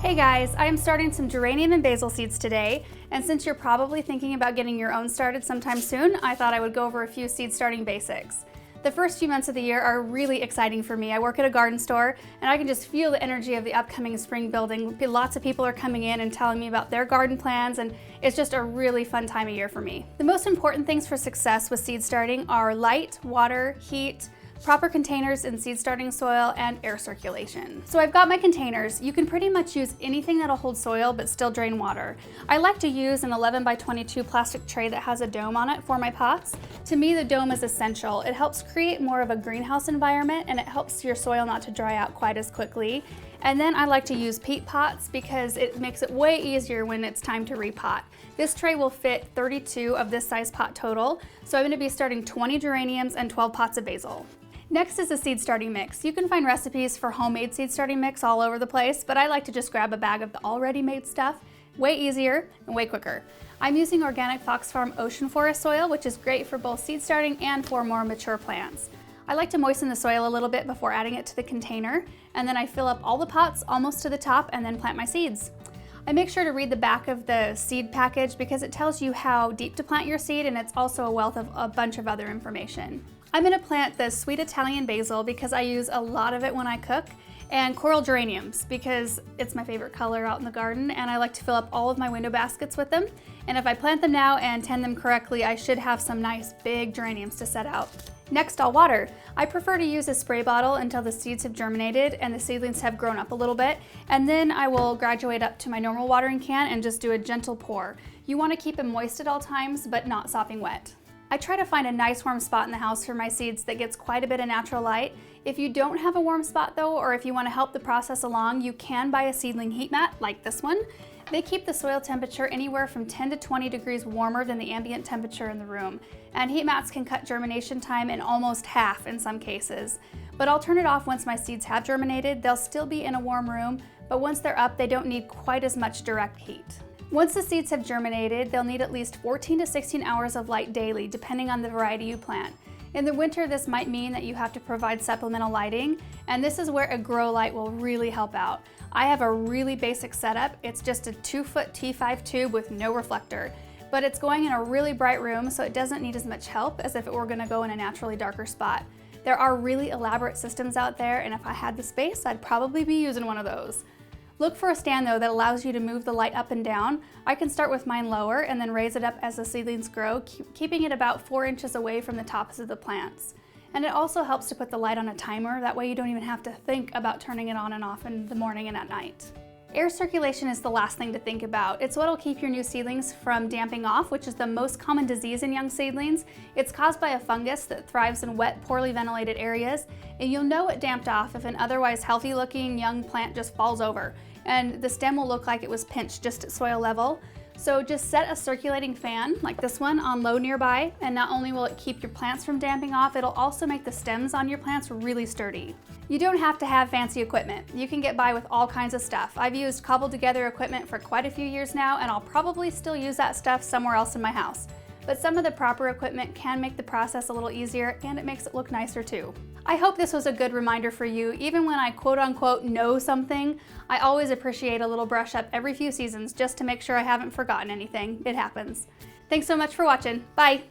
Hey guys, I am starting some geranium and basil seeds today, and since you're probably thinking about getting your own started sometime soon, I thought I would go over a few seed starting basics. The first few months of the year are really exciting for me. I work at a garden store, and I can just feel the energy of the upcoming spring building. Lots of people are coming in and telling me about their garden plans, and it's just a really fun time of year for me. The most important things for success with seed starting are light, water, heat, proper containers in seed starting soil, and air circulation. So I've got my containers. You can pretty much use anything that'll hold soil but still drain water. I like to use an 11 by 22 plastic tray that has a dome on it for my pots. To me, the dome is essential. It helps create more of a greenhouse environment, and it helps your soil not to dry out quite as quickly. And then I like to use peat pots because it makes it way easier when it's time to repot. This tray will fit 32 of this size pot total, so I'm going to be starting 20 geraniums and 12 pots of basil. Next is a seed starting mix. You can find recipes for homemade seed starting mix all over the place, but I like to just grab a bag of the already made stuff. Way easier and way quicker. I'm using organic Fox Farm Ocean Forest soil, which is great for both seed starting and for more mature plants. I like to moisten the soil a little bit before adding it to the container, and then I fill up all the pots almost to the top and then plant my seeds. I make sure to read the back of the seed package because it tells you how deep to plant your seed, and it's also a wealth of a bunch of other information. I'm going to plant the sweet Italian basil because I use a lot of it when I cook, and coral geraniums because it's my favorite color out in the garden, and I like to fill up all of my window baskets with them. And if I plant them now and tend them correctly, I should have some nice big geraniums to set out. Next, I'll water. I prefer to use a spray bottle until the seeds have germinated and the seedlings have grown up a little bit, and then I will graduate up to my normal watering can and just do a gentle pour. You want to keep them moist at all times, but not sopping wet. I try to find a nice warm spot in the house for my seeds that gets quite a bit of natural light. If you don't have a warm spot though, or if you want to help the process along, you can buy a seedling heat mat like this one. They keep the soil temperature anywhere from 10 to 20 degrees warmer than the ambient temperature in the room. And heat mats can cut germination time in almost half in some cases. But I'll turn it off once my seeds have germinated. They'll still be in a warm room, but once they're up, they don't need quite as much direct heat. Once the seeds have germinated, they'll need at least 14 to 16 hours of light daily, depending on the variety you plant. In the winter, this might mean that you have to provide supplemental lighting, and this is where a grow light will really help out. I have a really basic setup. It's just a 2-foot T5 tube with no reflector, but it's going in a really bright room, so it doesn't need as much help as if it were going to go in a naturally darker spot. There are really elaborate systems out there, and if I had the space, I'd probably be using one of those. Look for a stand though that allows you to move the light up and down. I can start with mine lower and then raise it up as the seedlings grow, keeping it about 4 inches away from the tops of the plants. And it also helps to put the light on a timer, that way you don't even have to think about turning it on and off in the morning and at night. Air circulation is the last thing to think about. It's what'll keep your new seedlings from damping off, which is the most common disease in young seedlings. It's caused by a fungus that thrives in wet, poorly ventilated areas, and you'll know it damped off if an otherwise healthy looking young plant just falls over, and the stem will look like it was pinched just at soil level. So just set a circulating fan, like this one, on low nearby, and not only will it keep your plants from damping off, it'll also make the stems on your plants really sturdy. You don't have to have fancy equipment. You can get by with all kinds of stuff. I've used cobbled together equipment for quite a few years now, and I'll probably still use that stuff somewhere else in my house. But some of the proper equipment can make the process a little easier, and it makes it look nicer too. I hope this was a good reminder for you. Even when I quote unquote know something, I always appreciate a little brush up every few seasons just to make sure I haven't forgotten anything. It happens. Thanks so much for watching. Bye.